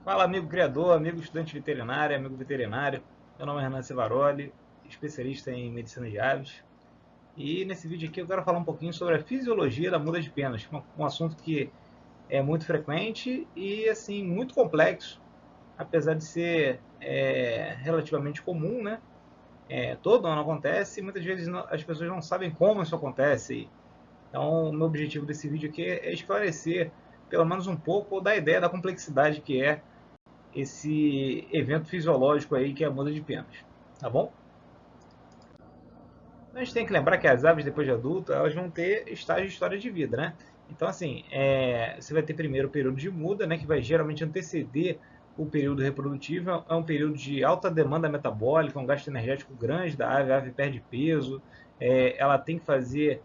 Fala, amigo criador, amigo estudante veterinário, amigo veterinário. Meu nome é Renan Civaroli, especialista em medicina de aves. E nesse vídeo aqui eu quero falar um pouquinho sobre a fisiologia da muda de penas, um assunto que é muito frequente e assim muito complexo, apesar de ser relativamente comum, né? Todo ano acontece e muitas vezes as pessoas não sabem como isso acontece. Então, o meu objetivo desse vídeo aqui é esclarecer pelo menos um pouco ou dar ideia da complexidade que é esse evento fisiológico aí que é a muda de penas, tá bom? A gente tem que lembrar que as aves, depois de adulto, elas vão ter estágio de história de vida, né? Então, assim, você vai ter primeiro o período de muda, né, que vai geralmente anteceder o período reprodutivo. É um período de alta demanda metabólica, um gasto energético grande da ave, a ave perde peso, ela tem que fazer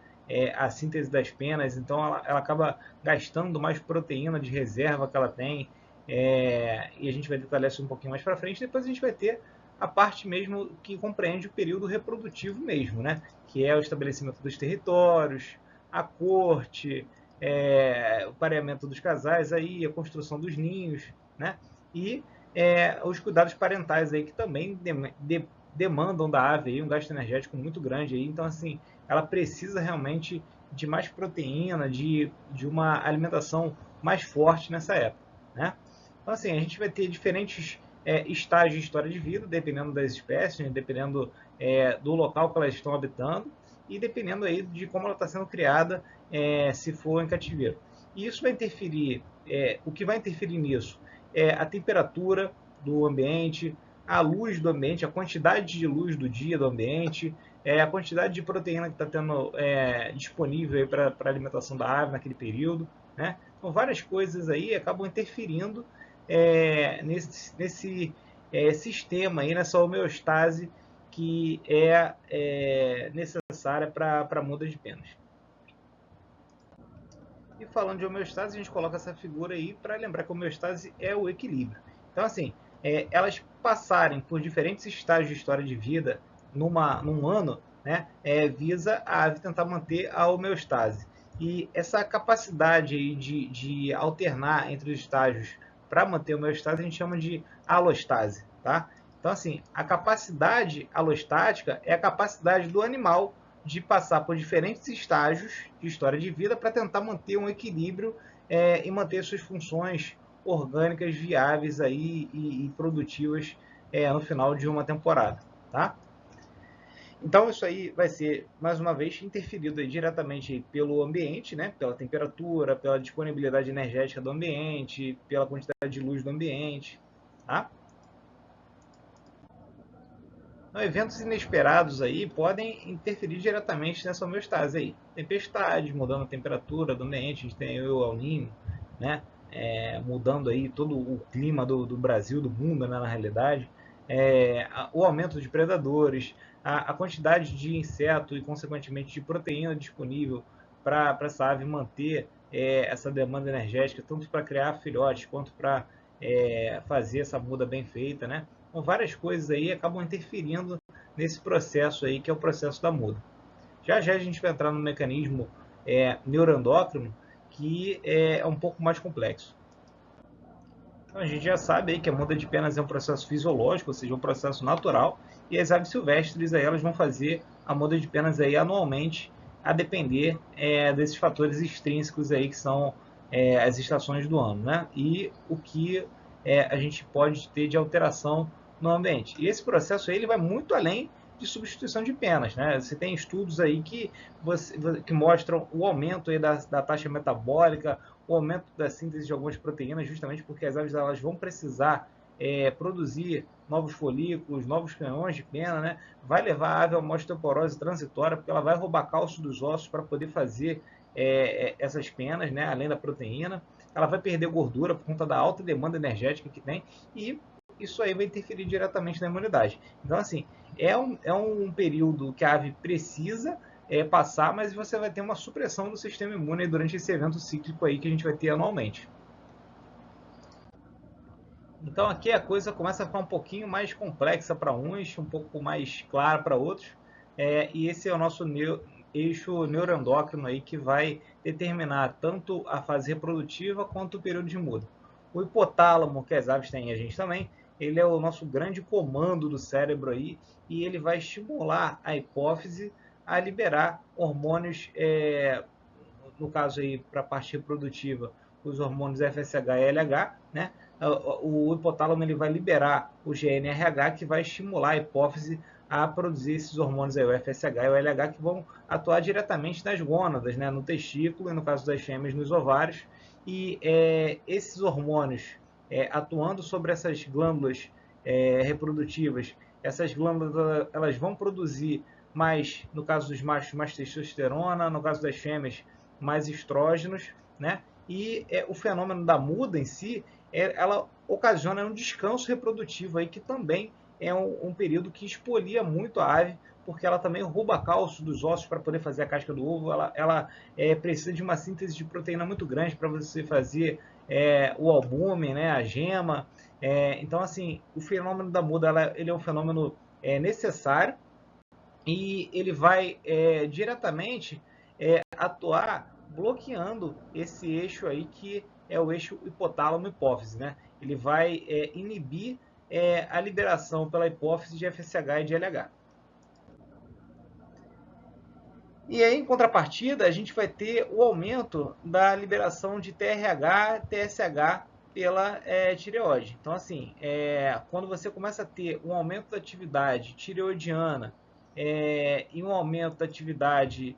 a síntese das penas, então ela acaba gastando mais proteína de reserva que ela tem, e a gente vai detalhar isso um pouquinho mais para frente. Depois a gente vai ter a parte mesmo que compreende o período reprodutivo mesmo, né? Que é o estabelecimento dos territórios, a corte, o pareamento dos casais, aí, a construção dos ninhos, né? E os cuidados parentais aí que também demandam da ave aí um gasto energético muito grande aí. Então, assim, ela precisa realmente de mais proteína, de uma alimentação mais forte nessa época, né? Então, assim, a gente vai ter diferentes estágios de história de vida, dependendo das espécies, dependendo do local que elas estão habitando e dependendo aí de como ela está sendo criada, se for em cativeiro. E isso vai interferir, o que vai interferir nisso é a temperatura do ambiente, a luz do ambiente, a quantidade de luz do dia do ambiente, a quantidade de proteína que está tendo disponível para a alimentação da ave naquele período, né? Então, várias coisas aí acabam interferindo nesse sistema aí, nessa homeostase que é necessária para a muda de penas. E falando de homeostase, a gente coloca essa figura aí para lembrar que a homeostase é o equilíbrio. Então, assim, elas passarem por diferentes estágios de história de vida num ano, né, visa a ave tentar manter a homeostase. E essa capacidade aí de alternar entre os estágios para manter a homeostase a gente chama de alostase, tá? Então, assim, a capacidade alostática é a capacidade do animal de passar por diferentes estágios de história de vida para tentar manter um equilíbrio e manter suas funções orgânicas viáveis aí e produtivas no final de uma temporada, tá? Então isso aí vai ser, mais uma vez, interferido aí diretamente pelo ambiente, né? Pela temperatura, pela disponibilidade energética do ambiente, pela quantidade de luz do ambiente, tá? Então, eventos inesperados aí podem interferir diretamente nessa homeostase aí. Tempestades, mudando a temperatura do ambiente, a gente tem o El Niño, né? Mudando aí todo o clima do Brasil, do mundo, né, na realidade. O aumento de predadores, a quantidade de inseto e, consequentemente, de proteína disponível para essa ave manter essa demanda energética, tanto para criar filhotes quanto para fazer essa muda bem feita, né? Então, várias coisas aí acabam interferindo nesse processo aí, que é o processo da muda. Já já a gente vai entrar no mecanismo neuroendócrino, que é um pouco mais complexo. Então, a gente já sabe aí que a muda de penas é um processo fisiológico, ou seja, um processo natural, e as aves silvestres aí, elas vão fazer a muda de penas aí anualmente, a depender desses fatores extrínsecos aí que são as estações do ano, né? E o que a gente pode ter de alteração no ambiente. E esse processo aí, ele vai muito além de substituição de penas, né? Você tem estudos aí que mostram o aumento aí da taxa metabólica, o aumento da síntese de algumas proteínas, justamente porque as aves elas vão precisar produzir novos folículos, novos canhões de pena, né? Vai levar a ave a uma osteoporose transitória, porque ela vai roubar cálcio dos ossos para poder fazer essas penas, né? Além da proteína. Ela vai perder gordura por conta da alta demanda energética que tem e isso aí vai interferir diretamente na imunidade. Então, assim, é um período que a ave precisa passar, mas você vai ter uma supressão do sistema imune durante esse evento cíclico aí que a gente vai ter anualmente. Então aqui a coisa começa a ficar um pouquinho mais complexa para uns, um pouco mais clara para outros, e esse é o nosso eixo neuroendócrino aí que vai determinar tanto a fase reprodutiva quanto o período de muda. O hipotálamo, que as aves têm, a gente também, ele é o nosso grande comando do cérebro aí, e ele vai estimular a hipófise a liberar hormônios, no caso aí para a parte reprodutiva, os hormônios FSH e LH, né? O hipotálamo ele vai liberar o GNRH, que vai estimular a hipófise a produzir esses hormônios aí, o FSH e o LH, que vão atuar diretamente nas gônadas, né? No testículo e no caso das fêmeas nos ovários. E esses hormônios atuando sobre essas glândulas reprodutivas, essas glândulas elas vão produzir mais, no caso dos machos, mais testosterona, no caso das fêmeas, mais estrógenos, né? E o fenômeno da muda em si, ela ocasiona um descanso reprodutivo aí, que também é um período que expolia muito a ave, porque ela também rouba cálcio dos ossos para poder fazer a casca do ovo. Ela precisa de uma síntese de proteína muito grande para você fazer o albume, né, a gema. Então, assim, o fenômeno da muda ele é um fenômeno necessário, e ele vai diretamente atuar bloqueando esse eixo aí, que é o eixo hipotálamo-hipófise, né? Ele vai inibir a liberação pela hipófise de FSH e de LH. E aí, em contrapartida, a gente vai ter o aumento da liberação de TRH, TSH pela tireoide. Então, assim, quando você começa a ter um aumento da atividade tireoidiana e um aumento da atividade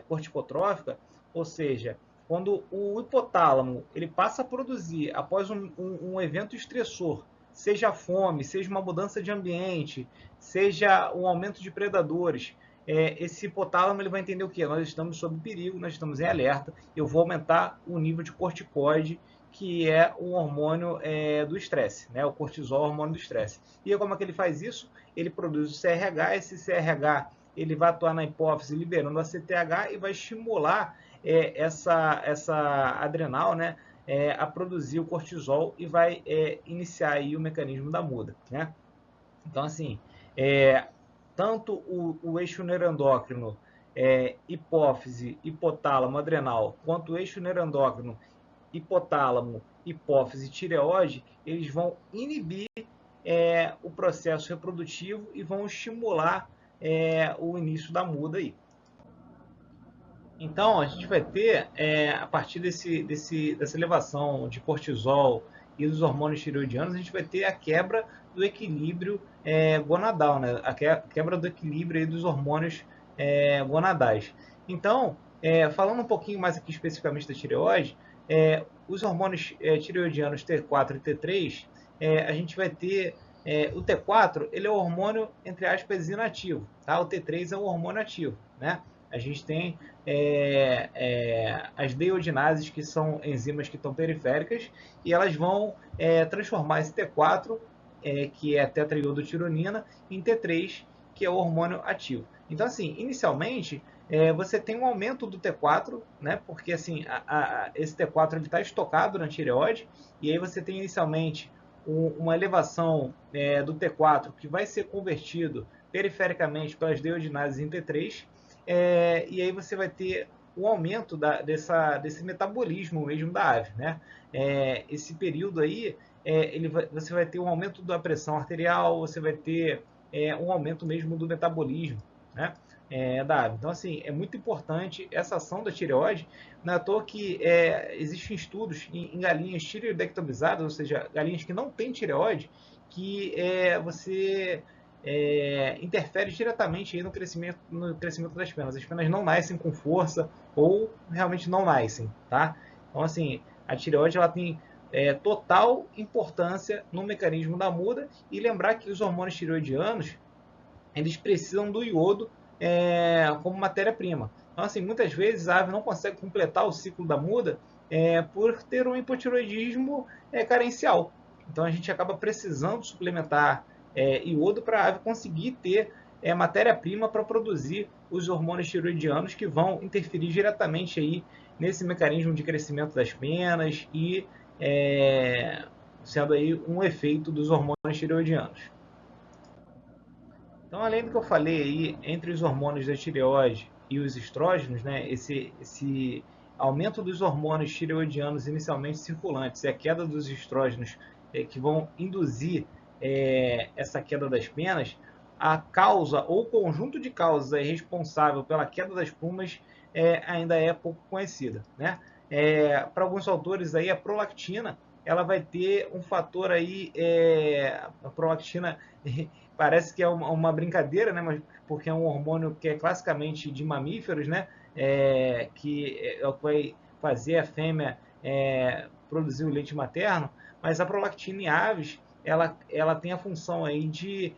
corticotrófica, ou seja, quando o hipotálamo ele passa a produzir após um evento estressor, seja fome, seja uma mudança de ambiente, seja um aumento de predadores, esse hipotálamo ele vai entender o que? Nós estamos sob perigo, nós estamos em alerta, eu vou aumentar o nível de corticoide, que é o hormônio do estresse, né? O cortisol, o hormônio do estresse. E como é que ele faz isso? Ele produz o CRH, esse CRH ele vai atuar na hipófise liberando a CTH e vai estimular essa adrenal, né, a produzir o cortisol, e vai iniciar aí o mecanismo da muda, né? Então, assim, tanto o eixo neuroendócrino, hipófise, hipotálamo, adrenal, quanto o eixo neuroendócrino, hipotálamo, hipófise, tireoide, eles vão inibir o processo reprodutivo e vão estimular o início da muda aí. Então, a gente vai ter, a partir dessa elevação de cortisol e dos hormônios tireoidianos, a gente vai ter a quebra do equilíbrio gonadal, né? A quebra do equilíbrio aí dos hormônios gonadais. Então, falando um pouquinho mais aqui especificamente da tireoide, os hormônios tireoidianos T4 e T3, a gente vai ter o T4, ele é o hormônio, entre aspas, inativo, tá? O T3 é o hormônio ativo, né? A gente tem as deiodinases, que são enzimas que estão periféricas, e elas vão transformar esse T4, que é a tetraiodotironina, em T3, que é o hormônio ativo. Então, assim, inicialmente, você tem um aumento do T4, né? Porque assim, esse T4 está estocado na tireoide, e aí você tem inicialmente uma elevação do T4, que vai ser convertido perifericamente pelas deiodinases em T3, e aí você vai ter um aumento desse metabolismo mesmo da ave, né? Esse período aí, você vai ter um aumento da pressão arterial, você vai ter um aumento mesmo do metabolismo, né? Da ave. Então, assim, é muito importante essa ação da tireoide. Não é à toa que existem estudos em galinhas tireoidectomizadas, ou seja, galinhas que não têm tireoide, que você interfere diretamente aí no crescimento das penas. As penas não nascem com força ou realmente não nascem, tá? Então, assim, a tireoide ela tem total importância no mecanismo da muda, e lembrar que os hormônios tireoidianos eles precisam do iodo como matéria-prima. Então, assim, muitas vezes a ave não consegue completar o ciclo da muda por ter um hipotireoidismo carencial. Então, a gente acaba precisando suplementar iodo para a ave conseguir ter matéria-prima para produzir os hormônios tireoidianos, que vão interferir diretamente aí nesse mecanismo de crescimento das penas e sendo aí um efeito dos hormônios tireoidianos. Então, além do que eu falei aí, entre os hormônios da tireoide e os estrógenos, né, aumento dos hormônios tireoidianos inicialmente circulantes e a queda dos estrógenos que vão induzir essa queda das penas, a causa ou conjunto de causas responsável pela queda das plumas ainda é pouco conhecida, né? Para alguns autores aí, a prolactina ela vai ter um fator aí, a prolactina parece que é uma brincadeira, né? Mas porque é um hormônio que é classicamente de mamíferos, né? Que é o que vai fazer a fêmea produzir o leite materno, mas a prolactina em aves ela tem a função aí de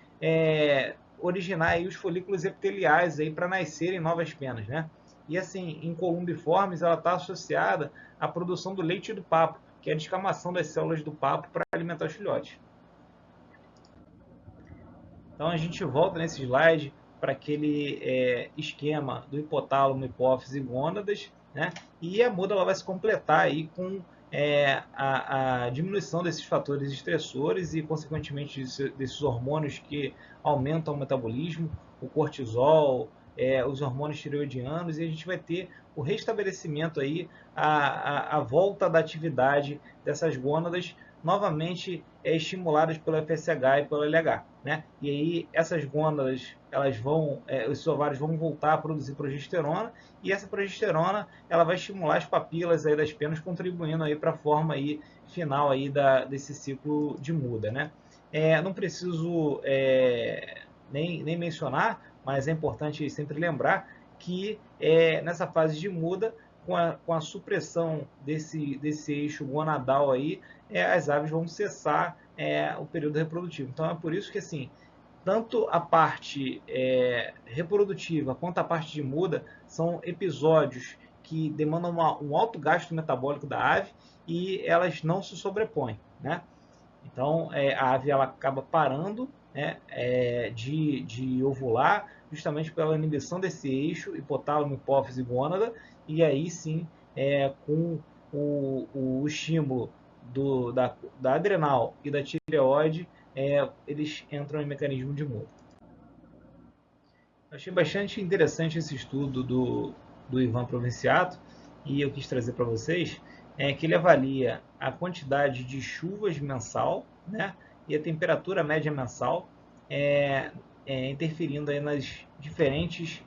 originar aí os folículos epiteliais aí para nascerem novas penas, né? E assim, em columbiformes, ela está associada à produção do leite do papo, que é a descamação das células do papo para alimentar os filhotes. Então a gente volta nesse slide para aquele esquema do hipotálamo, hipófise e gônadas, né? E a muda ela vai se completar aí com a diminuição desses fatores estressores e, consequentemente, desses hormônios que aumentam o metabolismo, o cortisol, os hormônios tireoidianos, e a gente vai ter o restabelecimento aí, a volta da atividade dessas gônadas, novamente estimuladas pelo FSH e pelo LH, né? E aí essas gônadas, os ovários vão voltar a produzir progesterona, e essa progesterona ela vai estimular as papilas aí das penas, contribuindo aí para a forma aí final aí desse ciclo de muda, né? Não preciso nem mencionar, mas é importante sempre lembrar que nessa fase de muda, com a supressão desse eixo gonadal aí, as aves vão cessar o período reprodutivo. Então é por isso que assim, tanto a parte reprodutiva quanto a parte de muda são episódios que demandam um alto gasto metabólico da ave e elas não se sobrepõem, né? Então a ave ela acaba parando, né, de ovular justamente pela inibição desse eixo hipotálamo, hipófise e gônada, e aí sim com o estímulo da adrenal e da tireoide, eles entram em mecanismo de muda. Eu achei bastante interessante esse estudo do Ivan Provinciato, e eu quis trazer para vocês que ele avalia a quantidade de chuvas mensal, né, e a temperatura média mensal, interferindo aí nas diferentes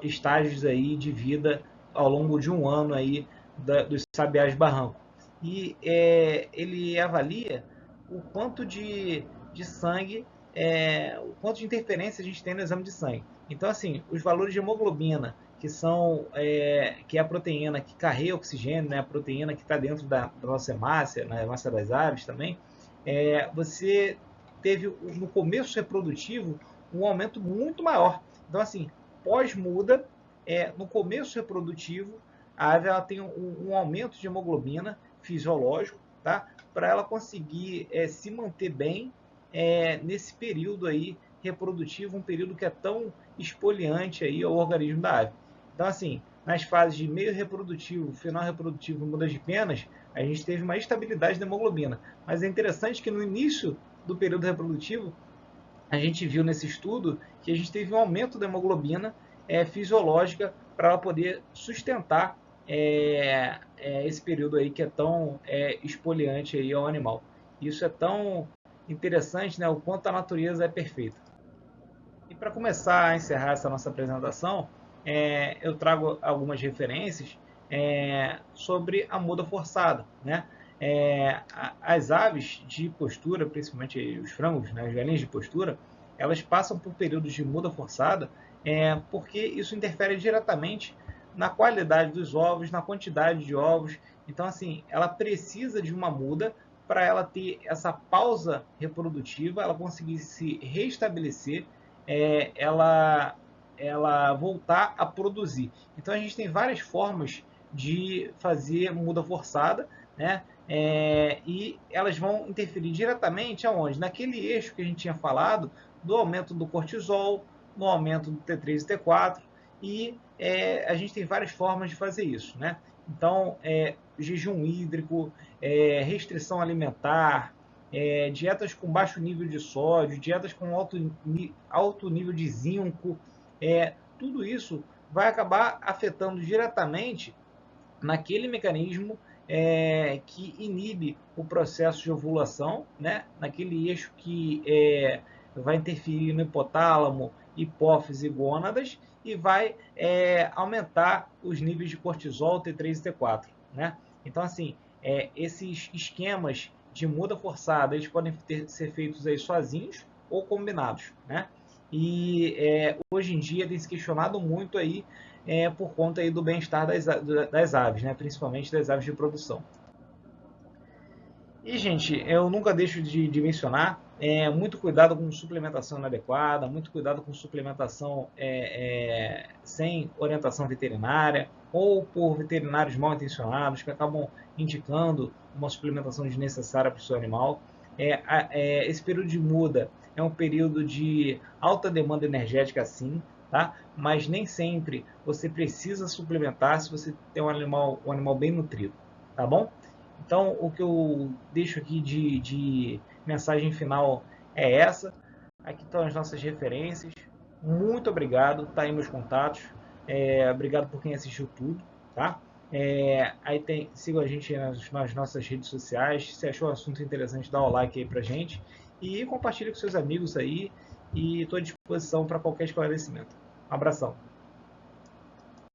estágios aí de vida ao longo de um ano aí dos sabiás barranco. E ele avalia o quanto de sangue, o quanto de interferência a gente tem no exame de sangue. Então, assim, os valores de hemoglobina, que é a proteína que carrega oxigênio, né, a proteína que está dentro da nossa hemácia, na hemácia das aves também, você teve no começo reprodutivo um aumento muito maior. Então, assim, pós-muda, no começo reprodutivo, a ave ela tem um aumento de hemoglobina fisiológico, tá? Para ela conseguir se manter bem nesse período aí reprodutivo, um período que é tão espoliante aí ao organismo da ave. Então, assim, nas fases de meio reprodutivo, final reprodutivo e mudas de penas, a gente teve uma estabilidade da hemoglobina. Mas é interessante que no início do período reprodutivo, a gente viu nesse estudo que a gente teve um aumento da hemoglobina fisiológica para ela poder sustentar esse período aí que é tão espoliante aí ao animal. Isso é tão interessante, né, o quanto a natureza é perfeita. E para começar a encerrar essa nossa apresentação, eu trago algumas referências sobre a muda forçada, né? As aves de postura, principalmente os frangos, né, as galinhas de postura, elas passam por períodos de muda forçada porque isso interfere diretamente na qualidade dos ovos, na quantidade de ovos. Então, assim, ela precisa de uma muda para ela ter essa pausa reprodutiva, ela conseguir se restabelecer, ela voltar a produzir. Então a gente tem várias formas de fazer muda forçada, né? E elas vão interferir diretamente aonde? Naquele eixo que a gente tinha falado, do aumento do cortisol, no aumento do T3 e T4, e a gente tem várias formas de fazer isso, né? Então, jejum hídrico, restrição alimentar, dietas com baixo nível de sódio, dietas com alto nível de zinco, tudo isso vai acabar afetando diretamente naquele mecanismo que inibe o processo de ovulação, né? Naquele eixo que vai interferir no hipotálamo, hipófise e gônadas, e vai aumentar os níveis de cortisol, T3 e T4. Né? Então, assim, esses esquemas de muda forçada, eles podem ser feitos aí sozinhos ou combinados. Né? E hoje em dia tem se questionado muito aí por conta aí do bem-estar das aves, né? Principalmente das aves de produção. E, gente, eu nunca deixo de mencionar, muito cuidado com suplementação inadequada, muito cuidado com suplementação sem orientação veterinária, ou por veterinários mal intencionados que acabam indicando uma suplementação desnecessária para o seu animal. Esse período de muda é um período de alta demanda energética, sim, tá? Mas nem sempre você precisa suplementar se você tem um animal bem nutrido, tá bom? Então, o que eu deixo aqui de mensagem final é essa. Aqui estão as nossas referências. Muito obrigado, tá aí meus contatos. Obrigado por quem assistiu tudo, tá? Siga a gente nas nossas redes sociais. Se achou o assunto interessante, dá o like aí pra gente. E compartilhe com seus amigos aí. E estou à disposição para qualquer esclarecimento. Um abração.